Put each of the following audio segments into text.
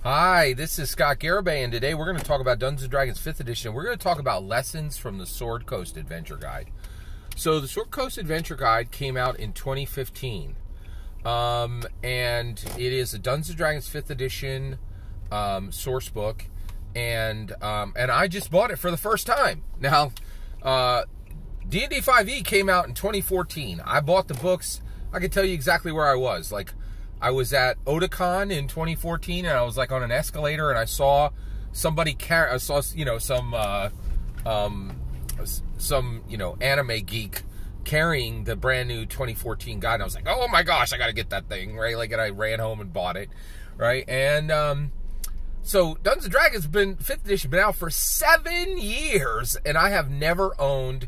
Hi, this is Scott Garibay, and today we're going to talk about Dungeons & Dragons 5th Edition. We're going to talk about lessons from the Sword Coast Adventure Guide. So the Sword Coast Adventure Guide came out in 2015, and it is a Dungeons & Dragons 5th Edition source book, and I just bought it for the first time. Now, D&D 5e came out in 2014. I bought the books. I can tell you exactly where I was. I was at Otakon in 2014, and I was on an escalator, and I saw somebody some anime geek carrying the brand new 2014 guide. And I was like, oh my gosh, I got to get that thing, right? And I ran home and bought it, right? And so Dungeons & Dragons has been 5th edition, been out for 7 years, and I have never owned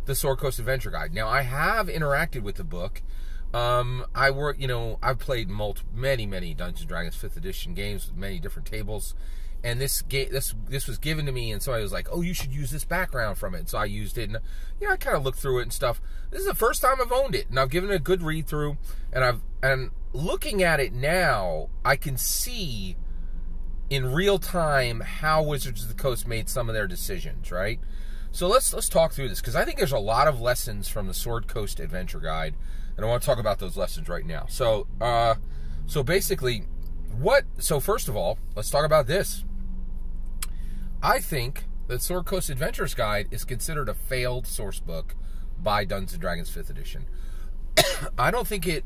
the Sword Coast Adventure Guide. Now, I have interacted with the book. I've played many Dungeons & Dragons 5th edition games with many different tables, and this was given to me, and so I was like, oh, you should use this background from it. And so I used it, and I kind of looked through it and stuff. This is the first time I've owned it, and I've given it a good read through, and looking at it now, I can see in real time how Wizards of the Coast made some of their decisions, right? So let's talk through this, because I think there's a lot of lessons from the Sword Coast Adventure Guide, and I want to talk about those lessons right now. So basically, so first of all, let's talk about this. I think that Sword Coast Adventures Guide is considered a failed source book by Dungeons & Dragons 5th edition. I don't think it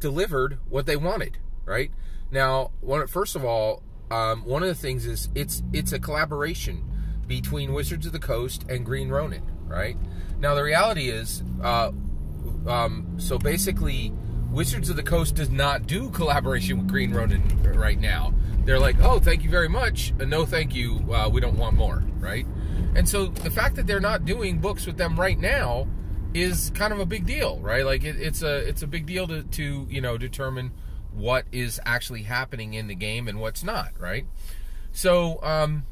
delivered what they wanted, right? Now, first of all, one of the things is it's a collaboration between Wizards of the Coast and Green Ronin, right? Now, the reality is, so basically, Wizards of the Coast does not do collaboration with Green Ronin right now. They're like, oh, thank you very much, no thank you, we don't want more, right? And so the fact that they're not doing books with them right now is kind of a big deal, right? It's a big deal to determine what is actually happening in the game and what's not, right? So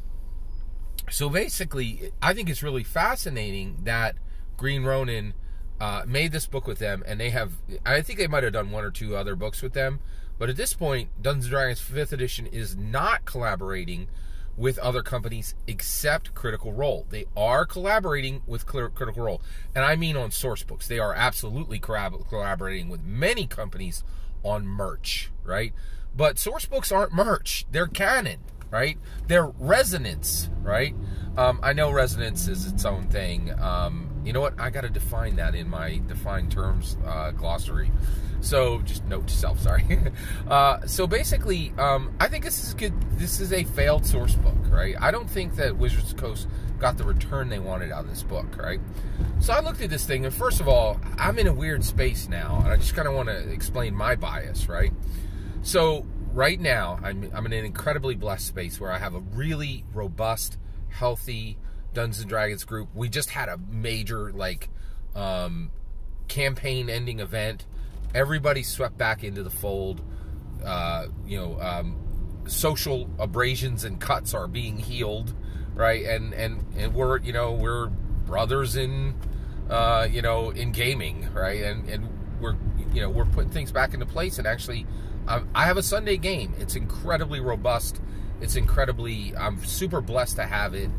basically, I think it's really fascinating that Green Ronin made this book with them, and I think they might have done one or two other books with them, but at this point, Dungeons & Dragons 5th edition is not collaborating with other companies except Critical Role. They are collaborating with Critical Role, and I mean on source books. They are absolutely collaborating with many companies on merch, right? But source books aren't merch. They're canon, right? They're resonance, right? I know resonance is its own thing. You know what? I got to define that in my defined terms glossary. So just note to self, sorry. So basically, I think this is good. This is a failed source book, right? I don't think that Wizards of the Coast got the return they wanted out of this book, right? So I looked at this thing, and first of all, I'm in a weird space now, and I just kind of want to explain my bias, right? So right now, I'm in an incredibly blessed space where I have a really robust, healthy Dungeons & Dragons group. We just had a major, campaign-ending event. Everybody swept back into the fold. Social abrasions and cuts are being healed, right? And we're brothers in gaming, right? And we're putting things back into place. And actually, I have a Sunday game. It's incredibly robust. I'm super blessed to have it.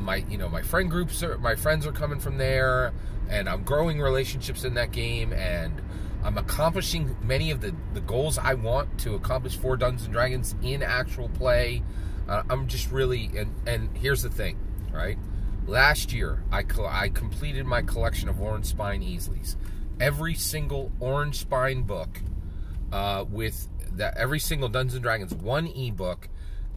My friend groups my friends are coming from there, and I'm growing relationships in that game, and I'm accomplishing many of the goals I want to accomplish for Dungeons & Dragons in actual play. I'm just really, and here's the thing, right? Last year, I completed my collection of Orange Spine Easleys. Every single Orange Spine book, every single Dungeons & Dragons 1 ebook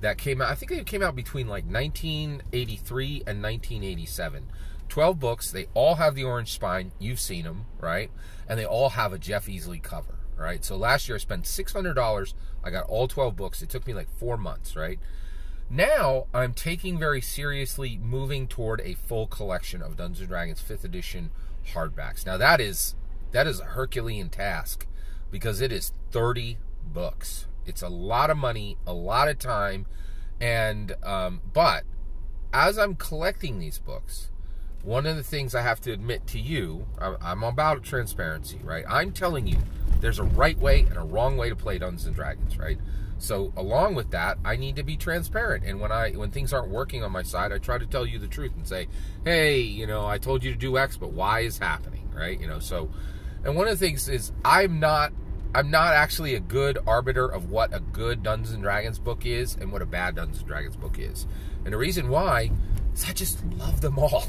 that came out, I think it came out between 1983 and 1987. 12 books, they all have the orange spine, you've seen them, right? And they all have a Jeff Easley cover, right? So last year I spent $600, I got all 12 books, it took me 4 months, right? Now, I'm taking very seriously moving toward a full collection of Dungeons & Dragons 5th edition hardbacks. Now that is a Herculean task, because it is 30 books. It's a lot of money, a lot of time, and but as I'm collecting these books, one of the things I have to admit to you, I'm about transparency, right? I'm telling you there's a right way and a wrong way to play Dungeons and Dragons, right? So along with that, I need to be transparent. And when things aren't working on my side, I try to tell you the truth and say, hey, you know, I told you to do X, but Y is happening, right? You know, so, and one of the things is I'm not actually a good arbiter of what a good Dungeons and Dragons book is and what a bad Dungeons and Dragons book is. And the reason why is I just love them all.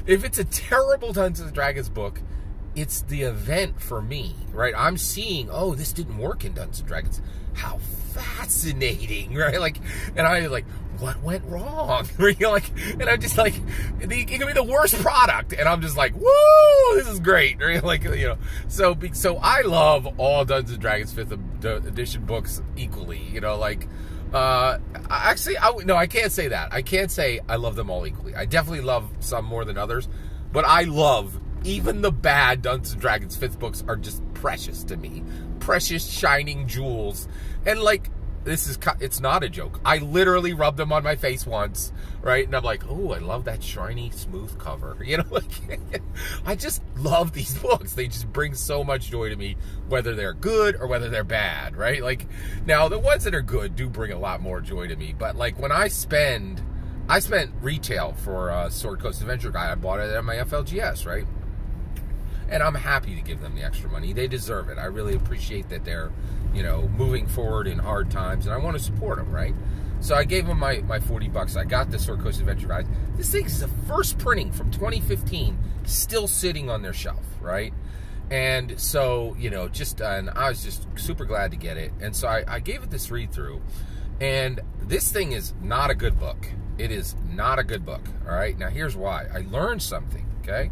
If it's a terrible Dungeons and Dragons book, it's the event for me, right? I'm seeing, oh, this didn't work in Dungeons and Dragons. How fascinating, right? Like, and I like, what went wrong? Like, and I'm just like, it can be the worst product, and I'm just like, woo, this is great, right? Like, you know, so I love all Dungeons and Dragons 5th edition books equally, you know, like, actually, no, I can't say that. I can't say I love them all equally. I definitely love some more than others, but I love even the bad Dungeons and Dragons 5th books are just precious to me. Precious, shining jewels. And like, it's not a joke. I literally rubbed them on my face once, right? And I'm like, oh, I love that shiny, smooth cover. You know, like, I just love these books. They just bring so much joy to me, whether they're good or whether they're bad, right? Like, now, the ones that are good do bring a lot more joy to me. But like, when I spent retail for Sword Coast Adventure Guide. I bought it at my FLGS, right? And I'm happy to give them the extra money. They deserve it. I really appreciate that they're, you know, moving forward in hard times, and I want to support them, right? So I gave them my $40. I got the Sword Coast Adventure Guide. This thing is the first printing from 2015, still sitting on their shelf, right? And so, you know, and I was just super glad to get it. And so I gave it this read-through, and this thing is not a good book. It is not a good book, all right? Now, here's why. I learned something, okay?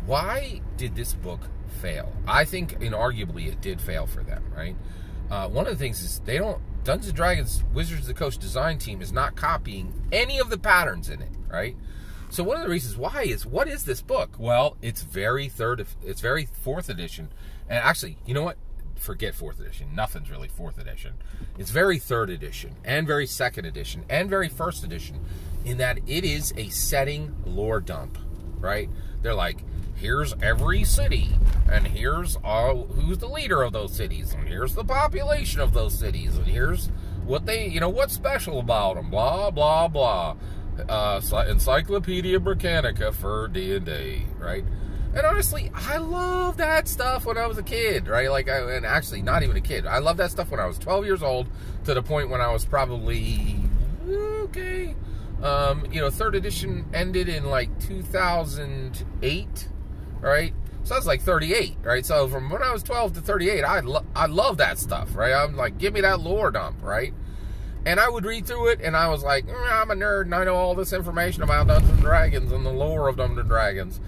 Why did this book fail? I think, inarguably, it did fail for them, right? One of the things is Dungeons & Dragons Wizards of the Coast design team is not copying any of the patterns in it, right? So one of the reasons why is, what is this book? Well, it's very 4th edition. And actually, you know what? Forget 4th edition. Nothing's really 4th edition. It's very 3rd edition and very 2nd edition and very 1st edition in that it is a setting lore dump, right? They're like, here's every city, and here's who's the leader of those cities, and here's the population of those cities, and here's what they, you know, what's special about them, blah, blah, blah. Encyclopedia Britannica for D&D, right? And honestly, I love that stuff when I was a kid, right? Like, and actually, not even a kid. I love that stuff when I was 12 years old, to the point when I was probably, okay, you know, 3rd edition ended in like 2008, right? So that's like 38, right? So from when I was 12 to 38, I love that stuff, right? I'm like, give me that lore dump, right? And I would read through it, and I was like, I'm a nerd, and I know all this information about Dungeons & Dragons and the lore of Dungeons & Dragons.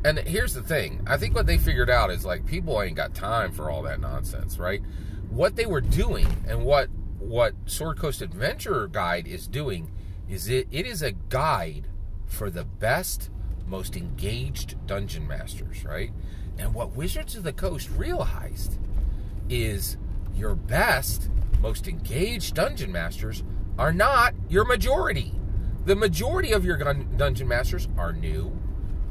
And here's the thing. I think what they figured out is, like, people ain't got time for all that nonsense, right? What they were doing, and what Sword Coast Adventure Guide is doing, is it is a guide for the best, most engaged dungeon masters, right? And what Wizards of the Coast realized is your best, most engaged dungeon masters are not your majority. The majority of your dungeon masters are new,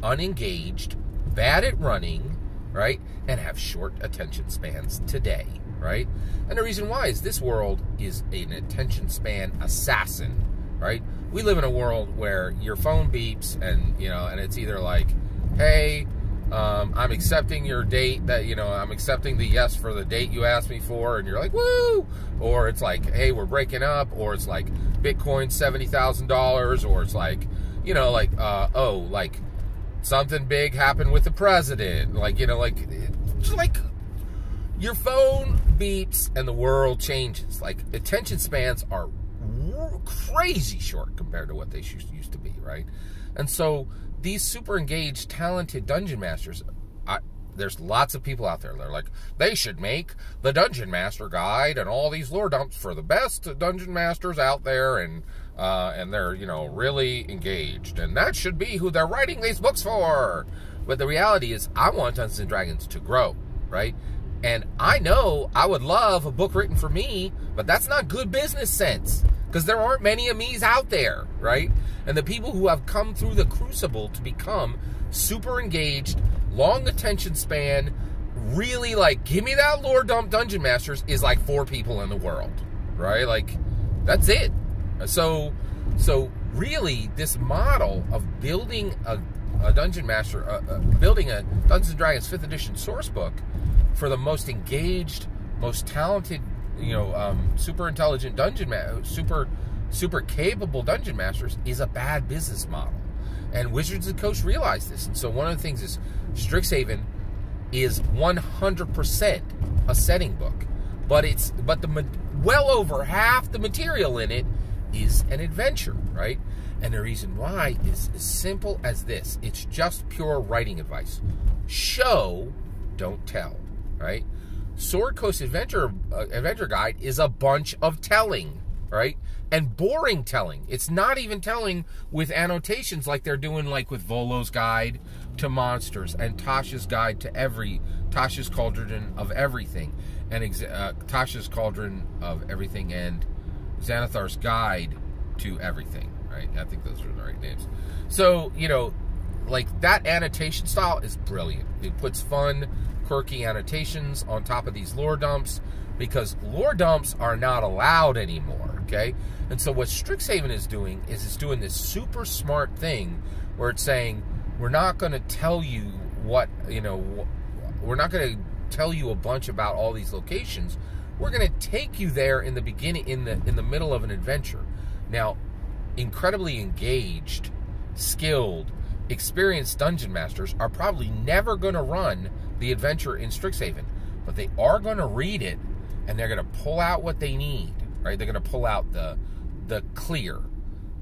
unengaged, bad at running, right? And have short attention spans today, right? And the reason why is this world is an attention span assassin, right? We live in a world where your phone beeps and, you know, and it's either like, hey, I'm accepting your date that, you know, I'm accepting the yes for the date you asked me for, and you're like, woo! Or it's like, hey, we're breaking up, or it's like, Bitcoin $70,000, or it's like, you know, like, oh, like, something big happened with the president, like, you know, like, just like, your phone beeps and the world changes. Like, attention spans are crazy short compared to what they used to be, right? And so these super engaged, talented dungeon masters, there's lots of people out there that are like, they should make the Dungeon Master Guide and all these lore dumps for the best dungeon masters out there, and they're, you know, really engaged, and that should be who they're writing these books for. But the reality is, I want Dungeons & Dragons to grow, right? And I know I would love a book written for me, but that's not good business sense, because there aren't many of me's out there, right? And the people who have come through the crucible to become super engaged, long attention span, really, like, give me that lore dump Dungeon Masters is like 4 people in the world, right? Like, that's it. So really, this model of building a Dungeon Master, building a Dungeons & Dragons 5th edition source book for the most engaged, most talented, super intelligent super capable Dungeon Masters is a bad business model. And Wizards of the Coast realized this. And so one of the things is Strixhaven is 100% a setting book. But well over half the material in it is an adventure, right? And the reason why is as simple as this. It's just pure writing advice. Show, don't tell, right? Sword Coast Adventure Guide is a bunch of telling, right? And boring telling. It's not even telling with annotations like they're doing, like with Volo's Guide to Monsters and Tasha's Guide to Tasha's Cauldron of Everything, and Tasha's Cauldron of Everything, and Xanathar's Guide to Everything, right? I think those are the right names. So, like, that annotation style is brilliant. It puts fun, quirky annotations on top of these lore dumps, because lore dumps are not allowed anymore, okay? And so what Strixhaven is doing is it's doing this super smart thing where it's saying, we're not going to tell you we're not going to tell you a bunch about all these locations. We're going to take you there in the beginning, in the middle of an adventure. Now, incredibly engaged, skilled, experienced Dungeon Masters are probably never going to run the adventure in Strixhaven, but they are going to read it, and they're going to pull out what they need, right? They're going to pull out the clear,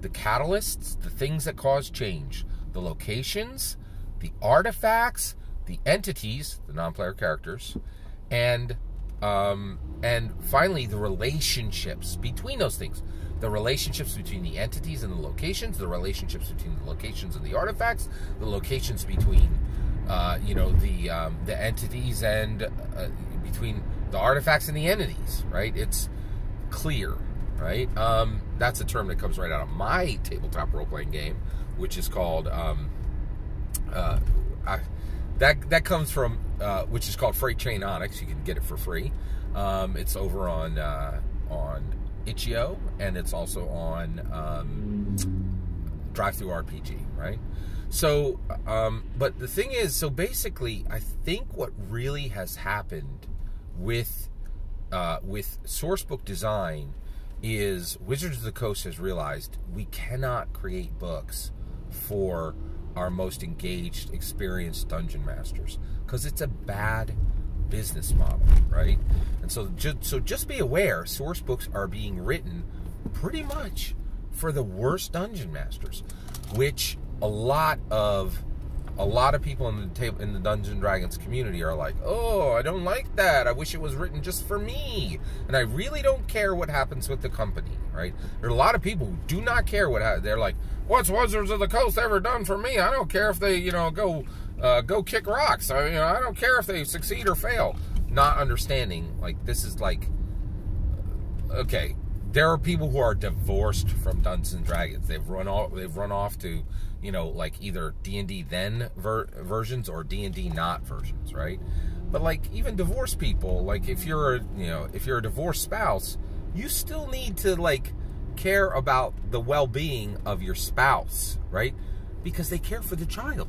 the catalysts, the things that cause change, the locations, the artifacts, the entities, the non-player characters, and finally the relationships between those things. The relationships between the entities and the locations, the relationships between the locations and the artifacts, the locations between the entities and between the artifacts and the entities, right? It's clear, right? That's a term that comes right out of my tabletop role-playing game, which is called that comes from which is called Freight Train Onyx. You can get it for free. It's over on itch.io, and it's also on Drive-Thru RPG, right? So, but the thing is, so basically, I think what really has happened with sourcebook design is Wizards of the Coast has realized we cannot create books for our most engaged, experienced Dungeon Masters, because it's a bad business model, right? And so just be aware, source books are being written pretty much for the worst Dungeon Masters, which a lot of people in the Dungeons & Dragons community are like, oh, I don't like that. I wish it was written just for me. And I really don't care what happens with the company, right? There are a lot of people who do not care what happens. They're like, what's Wizards of the Coast ever done for me? I don't care if they, go kick rocks. I don't care if they succeed or fail. Not understanding, like, this is like, okay, there are people who are divorced from Dungeons & Dragons. They've run off to, like either D&D then versions or D&D not versions, right? But like even divorced people, like if you're a divorced spouse, you still need to like care about the well-being of your spouse, right? Because they care for the child,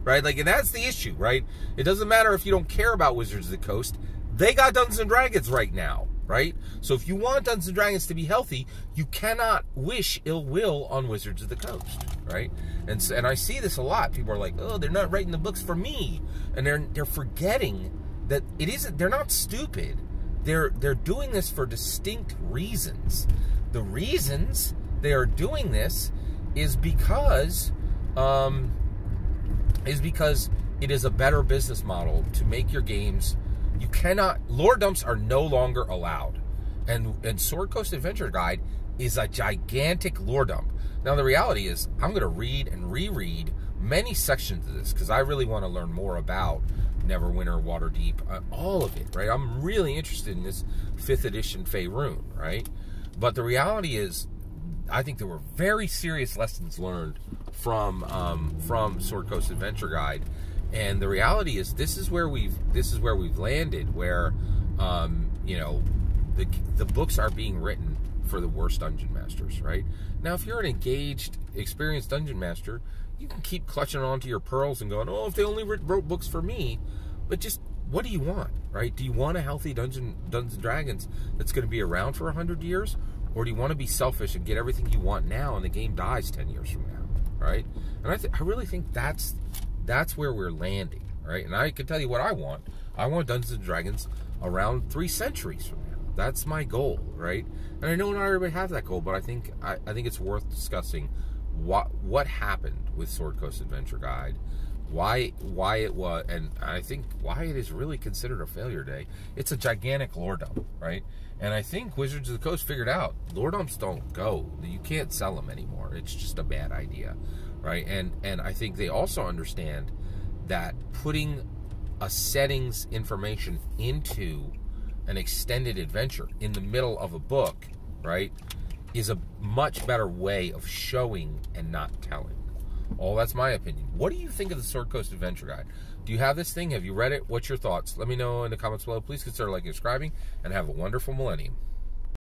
right? Like, and that's the issue, right? It doesn't matter if you don't care about Wizards of the Coast. They got Dungeons & Dragons right now, right? So if you want Dungeons & Dragons to be healthy, you cannot wish ill will on Wizards of the Coast, right? And I see this a lot. People are like, oh, they're not writing the books for me. And they're forgetting that it isn't, they're not stupid. They're doing this for distinct reasons. The reasons they are doing this is because it is a better business model to make your games. You cannot, lore dumps are no longer allowed. And Sword Coast Adventure Guide is a gigantic lore dump. Now the reality is, I'm going to read and reread many sections of this because I really want to learn more about Neverwinter, Waterdeep, all of it, right? I'm really interested in this 5th edition Faerun, right? But the reality is, I think there were very serious lessons learned from Sword Coast Adventure Guide, And the reality is, this is where we've landed, where you know, the books are being written for the worst dungeon masters, right? Now, if you're an engaged, experienced dungeon master, you can keep clutching onto your pearls and going, oh, if they only wrote books for me. But just, what do you want, right? Do you want a healthy Dungeons & Dragons that's going to be around for 100 years? Or do you want to be selfish and get everything you want now and the game dies 10 years from now, right? And I really think that's where we're landing, right? And I can tell you what I want. I want Dungeons & Dragons around 3 centuries from now. That's my goal, right? And I know not everybody has that goal, but I think it's worth discussing what happened with Sword Coast Adventure Guide, why it was, and I think why it is really considered a failure today. It's a gigantic lore dump, right? And I think Wizards of the Coast figured out lore dumps don't go. You can't sell them anymore. It's just a bad idea, right? And I think they also understand that putting a settings information into an extended adventure in the middle of a book, right, is a much better way of showing and not telling. Oh, that's my opinion. What do you think of the Sword Coast Adventure Guide? Do you have this thing? Have you read it? What's your thoughts? Let me know in the comments below. Please consider liking and subscribing, and have a wonderful millennium.